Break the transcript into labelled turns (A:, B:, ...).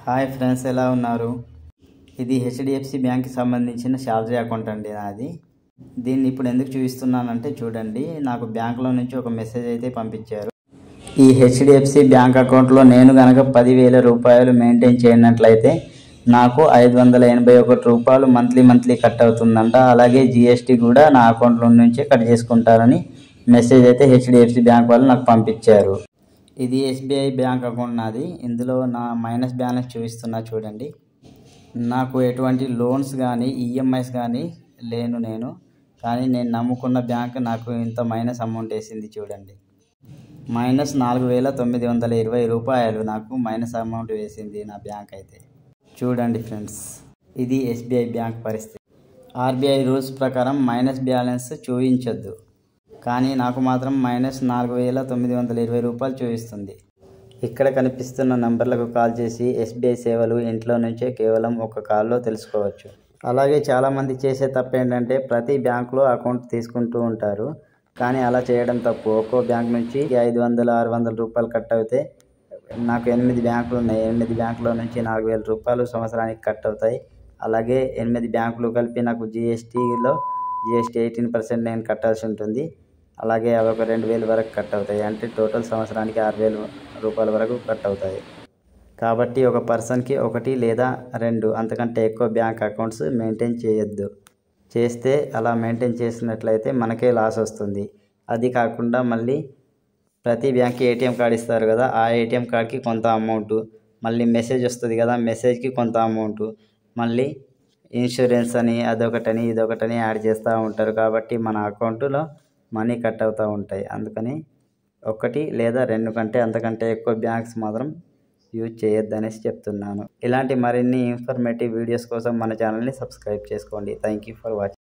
A: Hi friends, ఎలా ఉన్నారు? ఇది హెచ్డిఎఫ్సి బ్యాంక్కి సంబంధించిన శాలరీ అకౌంట్ అండి నాది. దీన్ని ఇప్పుడు ఎందుకు చూపిస్తున్నానంటే చూడండి, నాకు బ్యాంకులో నుంచి ఒక మెసేజ్ అయితే పంపించారు. ఈ హెచ్డిఎఫ్సి బ్యాంక్ అకౌంట్లో నేను కనుక 10,000 రూపాయలు మెయింటైన్ చేయనట్లయితే నాకు 581 రూపాయలు మంత్లీ కట్ అవుతుందంట. అలాగే జిఎస్టీ కూడా నా అకౌంట్లో నుంచే కట్ చేసుకుంటారని మెసేజ్ అయితే హెచ్డిఎఫ్సి బ్యాంక్ వాళ్ళు నాకు పంపించారు. ఇది ఎస్బీఐ బ్యాంక్ అకౌంట్ నాది. ఇందులో నా మైనస్ బ్యాలెన్స్ చూపిస్తున్నా చూడండి. నాకు ఎటువంటి లోన్స్ కానీ ఈఎంఐస్ కానీ నేను కానీ నేను నమ్ముకున్న బ్యాంక్ నాకు ఇంత మైనస్ అమౌంట్ వేసింది చూడండి. మైనస్ 4,920 రూపాయలు నాకు మైనస్ అమౌంట్ వేసింది నా బ్యాంక్ అయితే. చూడండి ఫ్రెండ్స్, ఇది ఎస్బీఐ బ్యాంక్ పరిస్థితి. ఆర్బీఐ రూల్స్ ప్రకారం మైనస్ బ్యాలెన్స్ చూపించొద్దు, కానీ నాకు మాత్రం మైనస్ 4,920 రూపాయలు చూపిస్తుంది. ఇక్కడ కనిపిస్తున్న నంబర్లకు కాల్ చేసి ఎస్బీఐ సేవలు ఇంట్లో నుంచే కేవలం ఒక కాల్లో తెలుసుకోవచ్చు. అలాగే చాలామంది చేసే తప్పు ఏంటంటే ప్రతి బ్యాంకులో అకౌంట్ తీసుకుంటూ ఉంటారు, కానీ అలా చేయడం తప్పు. ఒక్కో బ్యాంక్ నుంచి 500-600 రూపాయలు కట్ అవుతాయి. నాకు 8 బ్యాంకులు ఉన్నాయి. 8 బ్యాంకుల నుంచి 4,000 రూపాయలు సంవత్సరానికి కట్ అవుతాయి. అలాగే 8 బ్యాంకులు కలిపి నాకు జిఎస్టీ 18% నేను కట్టాల్సి ఉంటుంది. అలాగే అవి ఒక 2,000 వరకు కట్ అవుతాయి. అంటే టోటల్ సంవత్సరానికి 6,000 రూపాయల వరకు కట్ అవుతాయి. కాబట్టి ఒక పర్సన్కి 1 లేదా 2 అంతకంటే ఎక్కువ బ్యాంక్ అకౌంట్స్ మెయింటైన్ చేయొద్దు. చేస్తే అలా మెయింటైన్ చేసినట్లయితే మనకే లాస్ వస్తుంది. అది కాకుండా మళ్ళీ ప్రతి బ్యాంక్కి ఏటీఎం కార్డు ఇస్తారు కదా, ఆ ఏటీఎం కార్డ్కి కొంత అమౌంట్, మళ్ళీ మెసేజ్ వస్తుంది కదా, మెసేజ్కి కొంత అమౌంట్, మళ్ళీ ఇన్సూరెన్స్ అని అదొకటని ఇదొకటని యాడ్ చేస్తూ ఉంటారు. కాబట్టి మన అకౌంట్లో మనీ కట్ అవుతూ ఉంటాయి. అందుకని 1 లేదా 2 కంటే అంతకంటే ఎక్కువ బ్యాంక్స్ మాత్రం యూజ్ చేయొద్దనేసి చెప్తున్నాను. ఇలాంటి మరిన్ని ఇన్ఫర్మేటివ్ వీడియోస్ కోసం మన ఛానల్ని సబ్స్క్రైబ్ చేసుకోండి. Thank you for watching.